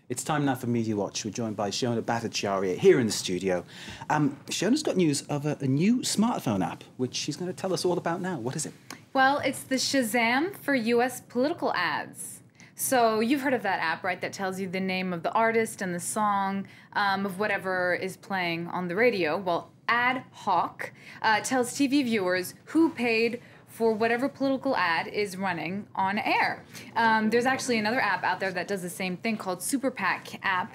It's time now for Media Watch. We're joined by Shona Bhattacharya here in the studio. Shona's got news of a new smartphone app, which she's going to tell us all about now. What is it? Well, it's the Shazam for U.S. political ads. So you've heard of that app, right, that tells you the name of the artist and the song of whatever is playing on the radio. Well, Ad Hoc tells TV viewers who paid for whatever political ad is running on air. There's actually another app out there that does the same thing called Super PAC app.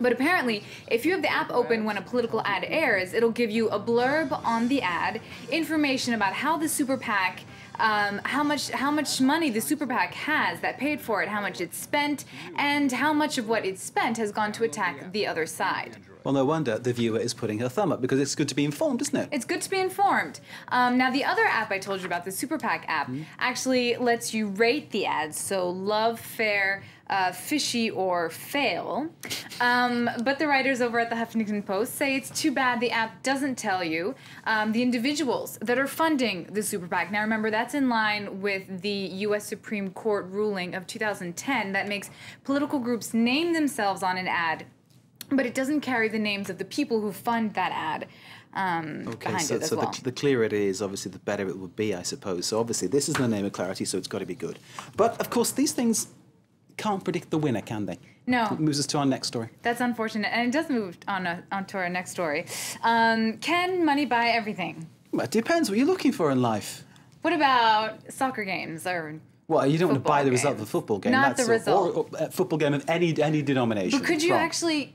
But apparently, if you have the app open when a political ad airs, it'll give you a blurb on the ad, information about how the Super PAC, how much money the Super PAC has that paid for it, how much it's spent, and how much of what it's spent has gone to attack the other side. Well, no wonder the viewer is putting her thumb up, because it's good to be informed, isn't it? It's good to be informed. Now, the other app I told you about, the Super PAC app, actually lets you rate the ads, so love, fair, fishy, or fail. But the writers over at the Huffington Post say it's too bad the app doesn't tell you the individuals that are funding the Super PAC. Now, remember, that's in line with the U.S. Supreme Court ruling of 2010 that makes political groups name themselves on an ad, but it doesn't carry the names of the people who fund that ad behind it as well. The clearer it is, obviously, the better it would be, I suppose. So obviously, this is the name of clarity, so it's got to be good. But, of course, these things can't predict the winner, can they? No. It moves us to our next story. That's unfortunate, and it does move on to our next story. Can money buy everything? Well, it depends what you're looking for in life. What about soccer games or Well, you don't want to buy the games? result of a football game. Not the result. Or a football game of any denomination. But could you actually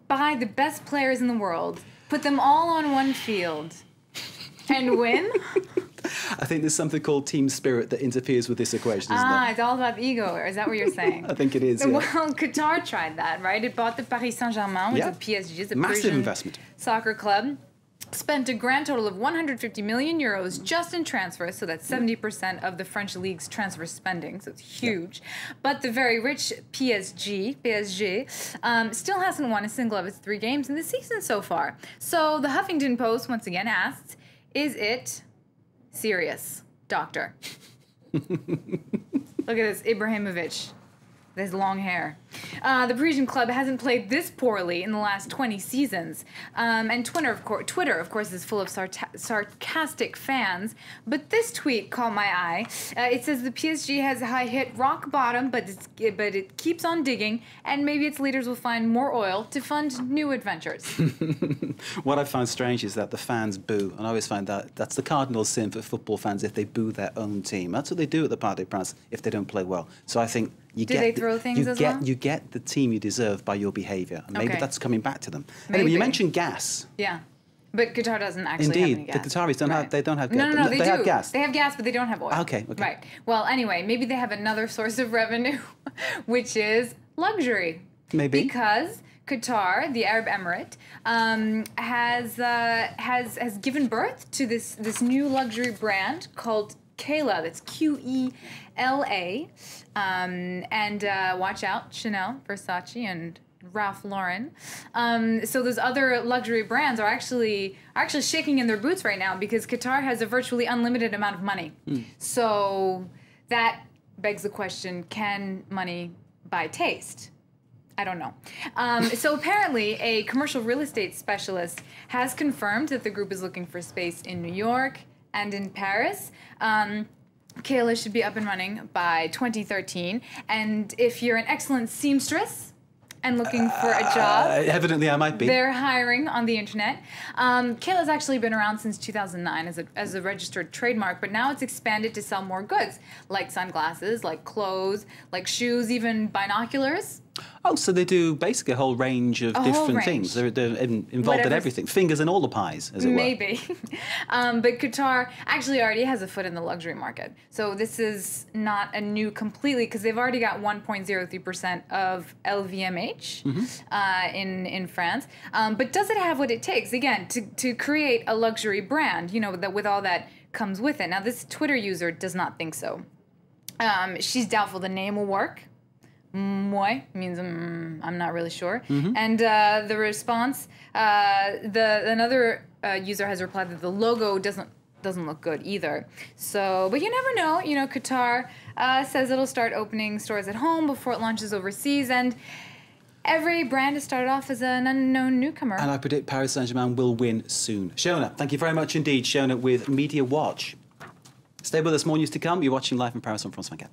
buy the best players in the world, put them all on one field, and win? I think there's something called team spirit that interferes with this equation, isn't it? It's all about ego. Is that what you're saying? I think it is, yeah. Well, Qatar tried that, right? It bought the Paris Saint-Germain, which is PSG, it's a massive Parisian investment soccer club. Spent a grand total of 150 million euros just in transfers, so that's 70% of the French league's transfer spending, so it's huge. But the very rich PSG, still hasn't won a single of its 3 games in the season so far. So the Huffington Post once again asks, is it serious, doctor? Look at this, Ibrahimovic. His long hair. The Parisian club hasn't played this poorly in the last 20 seasons. And Twitter, of course, is full of sarcastic fans. But this tweet caught my eye. It says the PSG has hit rock bottom, but it keeps on digging, and maybe its leaders will find more oil to fund new adventures. What I find strange is that the fans boo, and I always find that's the cardinal sin for football fans if they boo their own team. That's what they do at the Parc des Princes if they don't play well. So I think you get the team you deserve by your behaviour. And maybe that's coming back to them. Maybe. Anyway, you mentioned gas. Yeah. But Qatar doesn't actually have any gas. The Qataris don't have gas. No, they do. Have gas. They have gas, but they don't have oil. Okay. Right. Well, anyway, maybe they have another source of revenue, which is luxury. Maybe. Because Qatar, the Arab Emirate, has given birth to this new luxury brand called Quela. That's Q-E-L-A. And watch out, Chanel, Versace, and Ralph Lauren. So those other luxury brands are actually shaking in their boots right now because Qatar has a virtually unlimited amount of money. So that begs the question, can money buy taste? I don't know. So apparently a commercial real estate specialist has confirmed that the group is looking for space in New York and in Paris. Quela should be up and running by 2013. And if you're an excellent seamstress and looking for a job, evidently I might be. They're hiring on the internet. Quela's actually been around since 2009 as a registered trademark, but now it's expanded to sell more goods, like sunglasses, like clothes, like shoes, even binoculars. Oh, so they do basically a whole range of different things. They're involved in everything. Fingers in all the pies, as it were. Maybe. But Qatar actually already has a foot in the luxury market. So this is not a new completely, because they've already got 1.03% of LVMH in France. But does it have what it takes, again, to create a luxury brand, you know, with all that comes with it? Now, this Twitter user does not think so. She's doubtful the name will work. Moi means I'm not really sure. And the response, another user has replied that the logo doesn't doesn't look good either. So, but you never know. You know, Qatar says it'll start opening stores at home before it launches overseas, and every brand has started off as an unknown newcomer. And I predict Paris Saint-Germain will win soon. Shona, thank you very much indeed. Shona with Media Watch. Stay with us, more news to come. You're watching live from Paris on France 24.